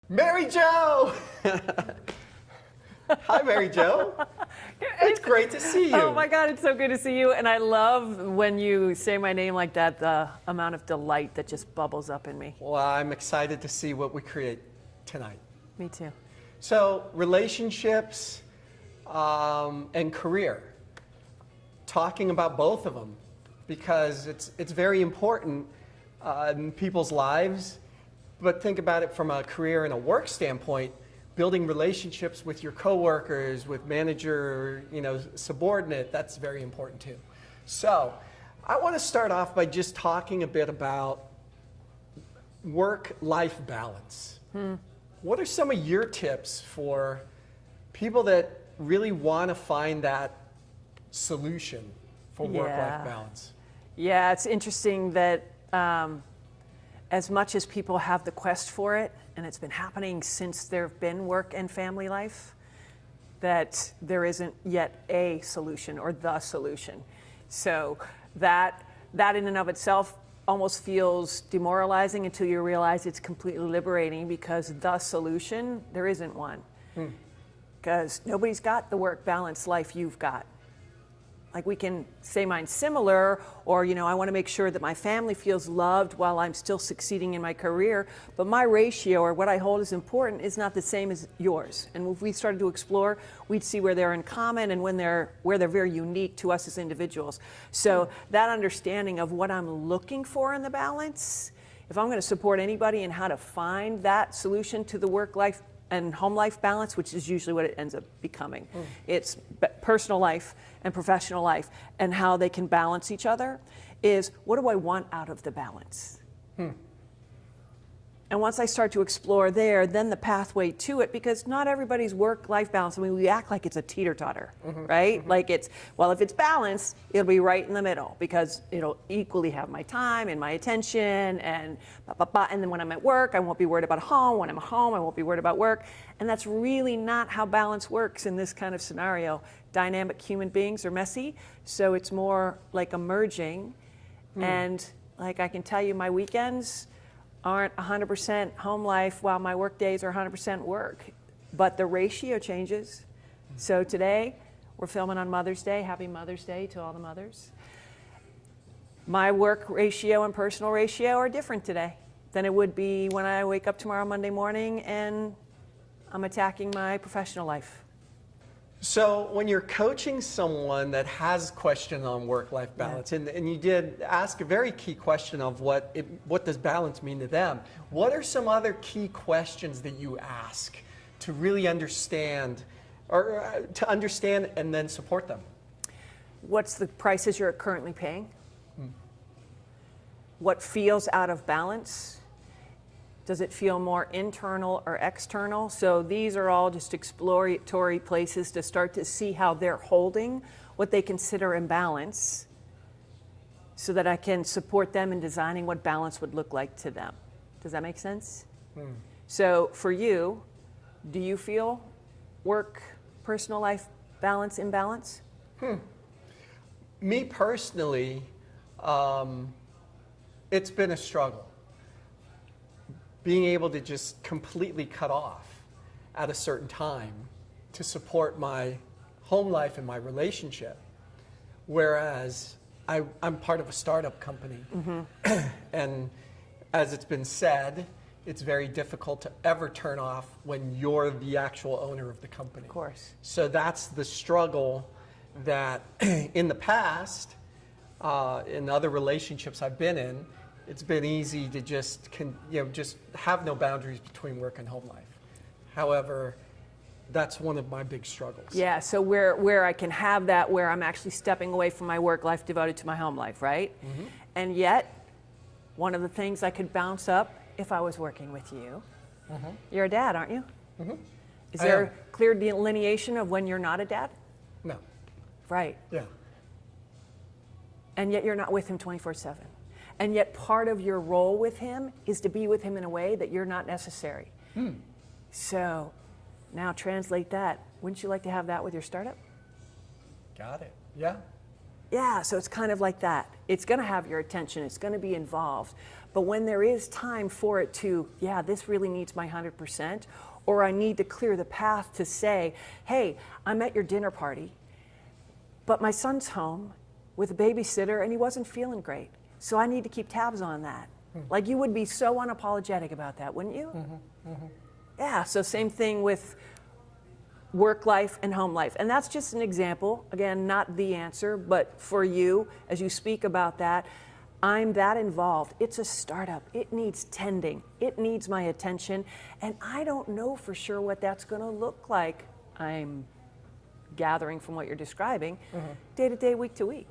Mary Jo! Hi, Mary Jo. It's great to see you. Oh my God, it's so good to see you. And I love when you say my name like that, the amount of delight that just bubbles up in me. Well, I'm excited to see what we create tonight. Me too. So, relationships and career. Talking about both of them because it's very important in people's lives. But think about it from a career and a work standpoint. Building relationships with your coworkers, with manager, subordinate, that's very important too. So I want to start off by just talking a bit about work-life balance. What are some of your tips for people that really want to find that solution for work-life balance? Yeah, it's interesting that as much as people have the quest for it, and it's been happening since there have been work and family life, that there isn't yet a solution or the solution. So that in and of itself almost feels demoralizing until you realize it's completely liberating, because the solution, there isn't one. Because nobody's got the work balance life you've got. Like, we can say mine's similar, or, I want to make sure that my family feels loved while I'm still succeeding in my career, but my ratio, or what I hold as important, is not the same as yours. And if we started to explore, we'd see where they're in common and where they're very unique to us as individuals. So that understanding of what I'm looking for in the balance, if I'm going to support anybody in how to find that solution to the work-life and home life balance, which is usually what it ends up becoming. It's personal life and professional life, and how they can balance each other, is what do I want out of the balance? And once I start to explore there, then the pathway to it, because not everybody's work-life balance, we act like it's a teeter-totter, right? Like if it's balanced, it'll be right in the middle, because it'll equally have my time and my attention, and and then when I'm at work, I won't be worried about home. When I'm home, I won't be worried about work. And that's really not how balance works in this kind of scenario. Dynamic human beings are messy, so it's more like a merging. And like, I can tell you, my weekends aren't 100% home life while my work days are 100% work, but the ratio changes. So today we're filming on Mother's Day. Happy Mother's Day to all the mothers. My work ratio and personal ratio are different today than it would be when I wake up tomorrow, Monday morning, and I'm attacking my professional life. So when you're coaching someone that has question on work-life balance, and you did ask a very key question of what does balance mean to them, what are some other key questions that you ask to really understand, or to understand and then support them? What's the prices you're currently paying? What feels out of balance? Does it feel more internal or external? So these are all just exploratory places to start to see how they're holding what they consider imbalance, so that I can support them in designing what balance would look like to them. Does that make sense? So for you, do you feel work, personal life balance, imbalance? Me personally, it's been a struggle. Being able to just completely cut off at a certain time to support my home life and my relationship. Whereas I'm part of a startup company. And as it's been said, it's very difficult to ever turn off when you're the actual owner of the company. Of course. So that's the struggle that in the past, in other relationships I've been in, it's been easy to just have no boundaries between work and home life. However, that's one of my big struggles. Yeah, so where I can have that, where I'm actually stepping away from my work life devoted to my home life, right? And yet, one of the things I could bounce up if I was working with you, you're a dad, aren't you? Is there a clear delineation of when you're not a dad? No. Right. Yeah. And yet you're not with him 24/7. And yet part of your role with him is to be with him in a way that you're not necessary. So now translate that. Wouldn't you like to have that with your startup? Got it. Yeah. Yeah, so it's kind of like that. It's going to have your attention. It's going to be involved. But when there is time for it to, yeah, this really needs my 100%, or I need to clear the path to say, hey, I'm at your dinner party, but my son's home with a babysitter and he wasn't feeling great. So I need to keep tabs on that. Like, you would be so unapologetic about that, wouldn't you? Yeah, so same thing with work life and home life. And that's just an example, again, not the answer, but for you, as you speak about that, I'm that involved. It's a startup. It needs tending. It needs my attention. And I don't know for sure what that's going to look like. I'm gathering from what you're describing, day to day, week to week.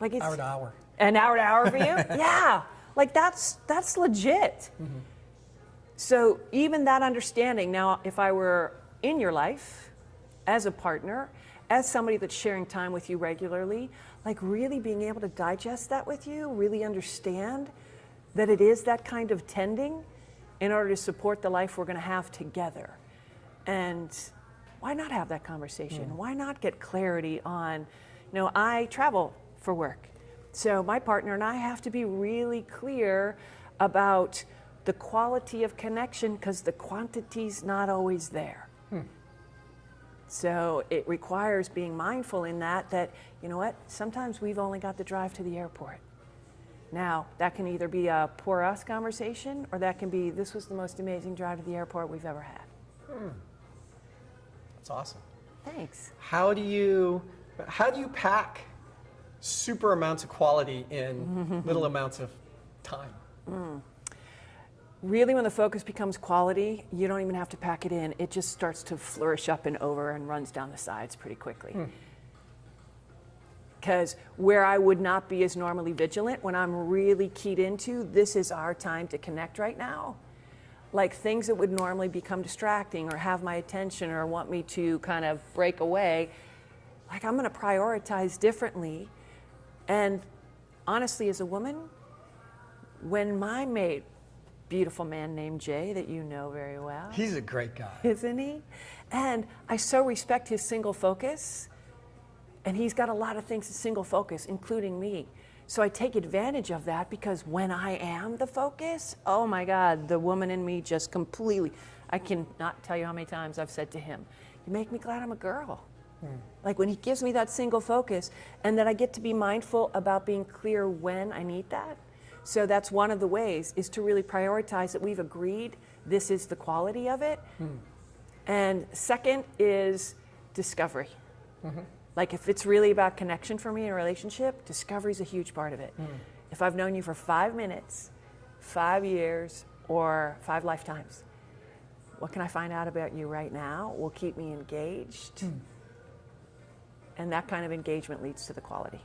Like, it's Hour to hour. an hour to hour for you? Yeah. Like, that's legit. So even that understanding, now, if I were in your life as a partner, as somebody that's sharing time with you regularly, like, really being able to digest that with you, really understand that it is that kind of tending in order to support the life we're going to have together. And why not have that conversation? Why not get clarity on, I travel for work. So my partner and I have to be really clear about the quality of connection, because the quantity's not always there. So it requires being mindful in that, you know what, sometimes we've only got to drive to the airport. Now, that can either be a poor us conversation, or that can be, this was the most amazing drive to the airport we've ever had. That's awesome. Thanks. How do you pack super amounts of quality in little amounts of time? Really, when the focus becomes quality, you don't even have to pack it in. It just starts to flourish up and over and runs down the sides pretty quickly. Because where I would not be as normally vigilant, when I'm really keyed into, this is our time to connect right now, like things that would normally become distracting or have my attention or want me to kind of break away, like, I'm going to prioritize differently. And honestly, as a woman, when my mate, beautiful man named Jay, that you know very well. He's a great guy. Isn't he? And I so respect his single focus. And he's got a lot of things to single focus, including me. So I take advantage of that, because when I am the focus, oh my God, the woman in me just completely, I cannot tell you how many times I've said to him, you make me glad I'm a girl. Like, when he gives me that single focus, and that I get to be mindful about being clear when I need that. So that's one of the ways, is to really prioritize that we've agreed this is the quality of it. And second is discovery. Like, if it's really about connection for me in a relationship, discovery is a huge part of it. If I've known you for 5 minutes, 5 years, or 5 lifetimes, what can I find out about you right now will keep me engaged. And that kind of engagement leads to the quality.